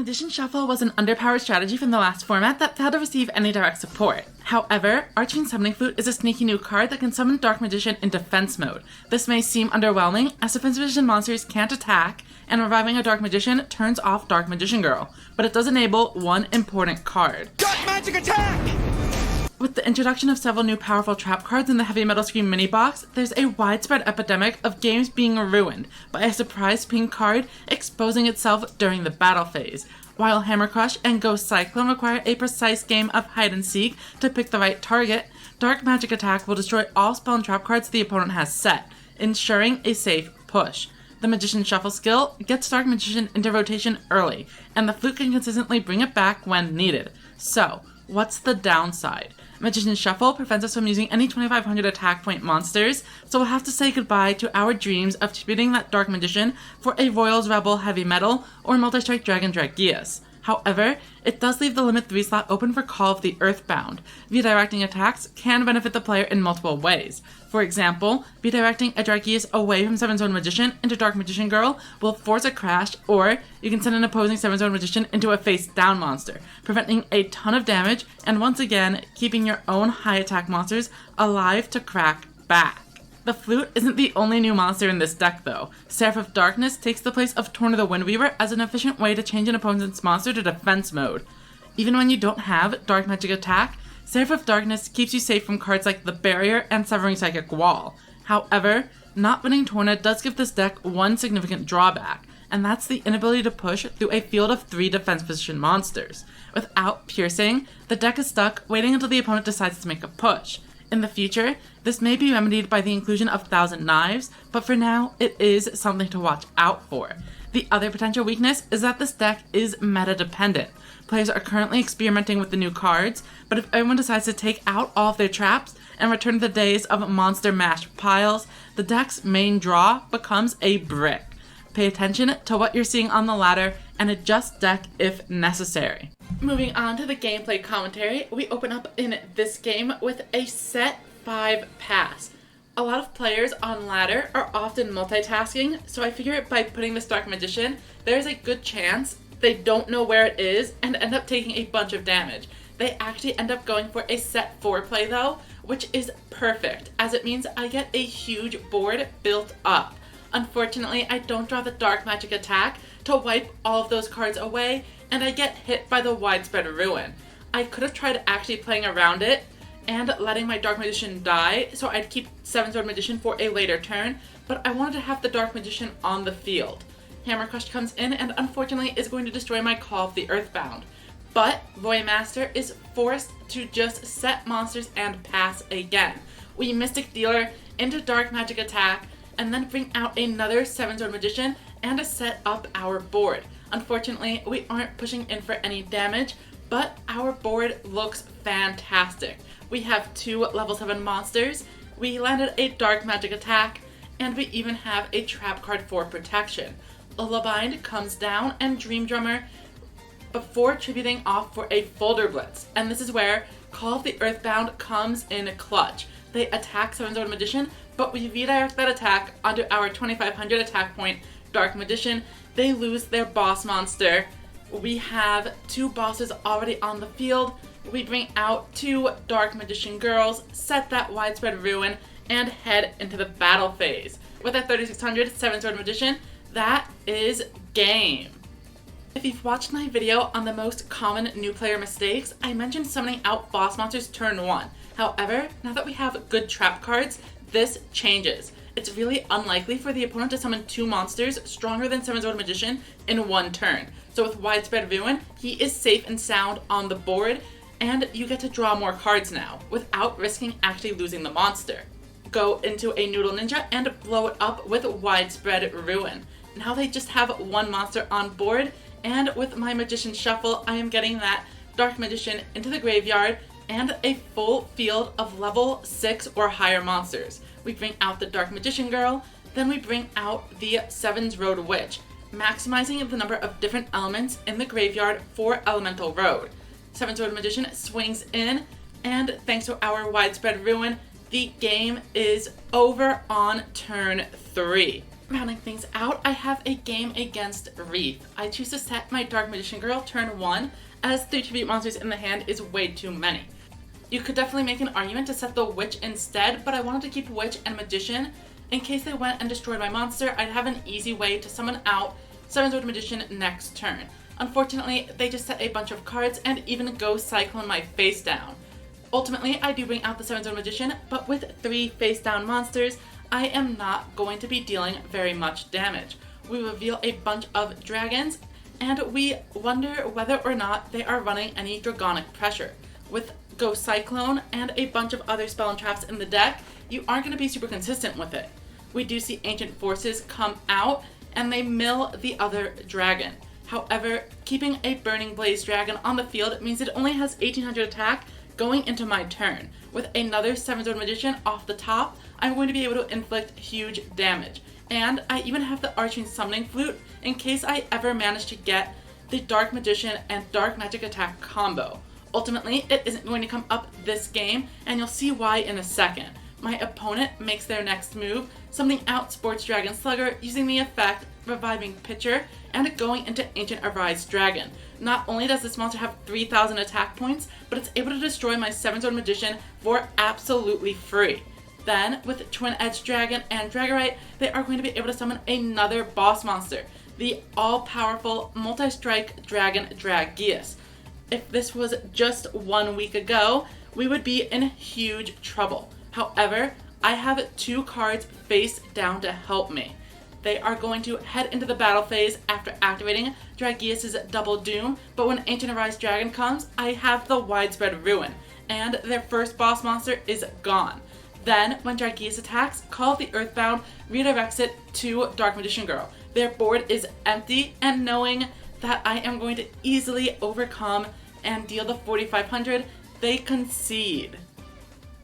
Magician Shuffle was an underpowered strategy from the last format that failed to receive any direct support. However, Arching Summoning Flute is a sneaky new card that can summon Dark Magician in defense mode. This may seem underwhelming, as defense magician monsters can't attack, and reviving a Dark Magician turns off Dark Magician Girl, but it does enable one important card. Dark Magic Attack! With the introduction of several new powerful trap cards in the Heavy Metal Scream mini box, there's a widespread epidemic of games being ruined by a surprise pink card exposing itself during the battle phase. While Hammer Crush and Ghost Cyclone require a precise game of hide and seek to pick the right target, Dark Magic Attack will destroy all spell and trap cards the opponent has set, ensuring a safe push. The Magician Shuffle skill gets Dark Magician into rotation early, and the flute can consistently bring it back when needed. So, what's the downside? Magician Shuffle prevents us from using any 2500 attack point monsters, so we'll have to say goodbye to our dreams of tributing that Dark Magician for a Royals Rebel Heavy Metal or Multi-Strike Dragon Dragius. However, it does leave the Limit 3 slot open for Call of the Earthbound. Redirecting attacks can benefit the player in multiple ways. For example, redirecting a Dragius away from 7-Zone Magician into Dark Magician Girl will force a crash, or you can send an opposing 7-Zone Magician into a face-down monster, preventing a ton of damage, and once again, keeping your own high-attack monsters alive to crack back. The flute isn't the only new monster in this deck though. Seraph of Darkness takes the place of Torn of the Windweaver as an efficient way to change an opponent's monster to defense mode. Even when you don't have Dark Magic Attack, Seraph of Darkness keeps you safe from cards like the Barrier and Severing Psychic Wall. However, not winning Torna does give this deck one significant drawback, and that's the inability to push through a field of 3 defense position monsters. Without Piercing, the deck is stuck waiting until the opponent decides to make a push. In the future, this may be remedied by the inclusion of Thousand Knives, but for now, it is something to watch out for. The other potential weakness is that this deck is meta-dependent. Players are currently experimenting with the new cards, but if everyone decides to take out all of their traps and return to the days of monster mash piles, the deck's main draw becomes a brick. Pay attention to what you're seeing on the ladder and adjust deck if necessary. Moving on to the gameplay commentary, we open up in this game with a set 5 pass. A lot of players on ladder are often multitasking, so I figure by putting this Dark Magician, there's a good chance they don't know where it is and end up taking a bunch of damage. They actually end up going for a set 4 play though, which is perfect, as it means I get a huge board built up. Unfortunately, I don't draw the Dark Magic Attack to wipe all of those cards away, and I get hit by the Widespread Ruin. I could have tried actually playing around it and letting my Dark Magician die, so I'd keep 7-Sword Magician for a later turn, but I wanted to have the Dark Magician on the field. Hammer Crush comes in and unfortunately is going to destroy my Call of the Earthbound. But Void Master is forced to just set monsters and pass again. We Mystic Dealer into Dark Magic Attack, and then bring out another 7-Sword Magician and to set up our board. Unfortunately, we aren't pushing in for any damage, but our board looks fantastic. We have 2 level 7 monsters, we landed a Dark Magic Attack, and we even have a trap card for protection. Lullabind comes down and Dream Drummer before tributing off for a Folder Blitz, and this is where Call of the Earthbound comes in clutch. They attack 7-Sword Magician, but we redirect that attack onto our 2500 attack point Dark Magician. They lose their boss monster. We have 2 bosses already on the field. We bring out 2 Dark Magician Girls, set that Widespread Ruin, and head into the battle phase. With a 3600 7-Sword Magician, that is game. If you've watched my video on the most common new player mistakes, I mentioned summoning out boss monsters turn 1. However, now that we have good trap cards, this changes. It's really unlikely for the opponent to summon 2 monsters stronger than 7-Sword Magician in 1 turn. So with Widespread Ruin, he is safe and sound on the board, and you get to draw more cards now, without risking actually losing the monster. Go into a Noodle Ninja and blow it up with Widespread Ruin. Now they just have 1 monster on board, and with my Magician Shuffle, I am getting that Dark Magician into the graveyard and a full field of level 6 or higher monsters. We bring out the Dark Magician Girl, then we bring out the Seven's Road Witch, maximizing the number of different elements in the graveyard for Elemental Road. 7-Sword Magician swings in, and thanks to our Widespread Ruin, the game is over on turn 3. Rounding things out, I have a game against Wreath. I choose to set my Dark Magician Girl turn 1, as 3 tribute monsters in the hand is way too many. You could definitely make an argument to set the Witch instead, but I wanted to keep Witch and Magician. In case they went and destroyed my monster, I'd have an easy way to summon out 7-Sword Magician next turn. Unfortunately, they just set a bunch of cards and even go Cyclone my face down. Ultimately, I do bring out the 7-Sword Magician, but with 3 face down monsters, I am not going to be dealing very much damage. We reveal a bunch of dragons, and we wonder whether or not they are running any Dragonic pressure. With Go Cyclone and a bunch of other spell and traps in the deck, you aren't going to be super consistent with it. We do see Ancient Forces come out, and they mill the other dragon. However, keeping a Burning Blaze dragon on the field means it only has 1800 attack going into my turn. With another 7-Sword Magician off the top, I'm going to be able to inflict huge damage. And I even have the Arching Summoning Flute in case I ever manage to get the Dark Magician and Dark Magic attack combo. Ultimately, it isn't going to come up this game, and you'll see why in a second. My opponent makes their next move, summoning out Sports Dragon Slugger using the effect Reviving Pitcher and going into Ancient Arise Dragon. Not only does this monster have 3000 attack points, but it's able to destroy my 7-Sword Magician for absolutely free. Then, with Twin Edge Dragon and Dragorite, they are going to be able to summon another boss monster, the all-powerful multi-strike dragon Dragius. If this was just 1 week ago, we would be in huge trouble. However, I have 2 cards face down to help me. They are going to head into the battle phase after activating Dragius' Double Doom, but when Ancient Arise Dragon comes, I have the Widespread Ruin, and their first boss monster is gone. Then, when Dragius attacks, Call of the Earthbound redirects it to Dark Magician Girl. Their board is empty, and knowing that I am going to easily overcome and deal the 4500, they concede.